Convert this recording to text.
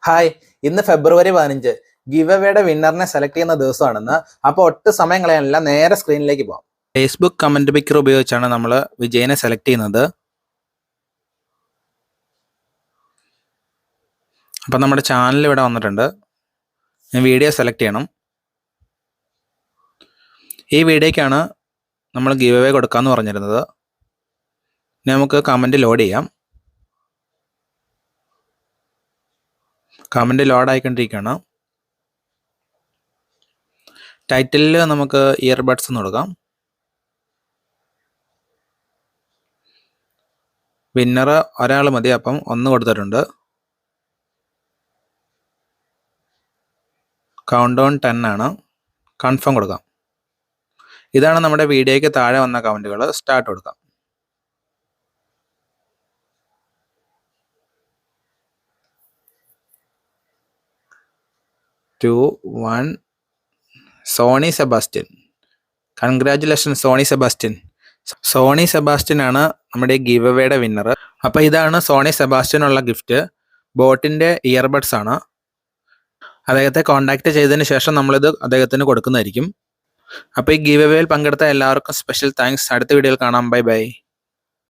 Hi, ഇന്ന് ഫെബ്രുവരി 15 give അവേയുടെ വിന്നറിനെ select ചെയ്യുന്ന ദിവസമാണെന്ന്. അപ്പോൾ ഒട്ടും സമയം കളയാനില്ല, നേരെ സ്ക്രീനിലേക്ക് പോകാം. ഫേസ്ബുക്ക് കമന്റ് പിക്കർ ഉപയോഗിച്ചാണ് നമ്മൾ വിജയനെ സെലക്ട് ചെയ്യുന്നത്. അപ്പം നമ്മുടെ ചാനൽ ഇവിടെ വന്നിട്ടുണ്ട്. ഞാൻ വീഡിയോ സെലക്ട് ചെയ്യണം. ഈ വീഡിയോയ്ക്കാണ് നമ്മൾ ഗിവ് അവേ കൊടുക്കാമെന്ന് പറഞ്ഞിരുന്നത്. നമുക്ക് കമൻറ്റ് ലോഡ് ചെയ്യാം. കമൻറ്റ് ലോഡ് ആയിക്കൊണ്ടിരിക്കുകയാണ്. ടൈറ്റിലിൽ നമുക്ക് ഇയർബഡ്സ് എന്ന് കൊടുക്കാം. വിന്നർ ഒരാൾ മതി, അപ്പം 1 കൊടുത്തിട്ടുണ്ട്. കൗണ്ട് ഡൗൺ 10 ആണ്. കൺഫേം കൊടുക്കാം. ഇതാണ് നമ്മുടെ വീഡിയോയ്ക്ക് താഴെ വന്ന കമൻറ്റുകൾ. സ്റ്റാർട്ട് കൊടുക്കാം. To 1 Sony Sebastian. Congratulation Sony Sebastian. Sony Sebastian ആണ് നമ്മുടെ ഗിവ് അവേയുടെ വിന്നർ. അപ്പോൾ ഇതാണ് സോണി സെബാസ്റ്റ്യനുള്ള ഗിഫ്റ്റ്. ബോട്ടിൻ്റെ ഇയർബഡ്സ് ആണ്. അദ്ദേഹത്തെ കോൺടാക്റ്റ് ചെയ്തതിന് ശേഷം നമ്മളിത് അദ്ദേഹത്തിന് കൊടുക്കുന്നതായിരിക്കും. അപ്പോൾ ഈ ഗിവ് അവേയിൽ പങ്കെടുത്ത എല്ലാവർക്കും സ്പെഷ്യൽ താങ്ക്സ്. അടുത്ത വീഡിയോയിൽ കാണാം. Bye bye.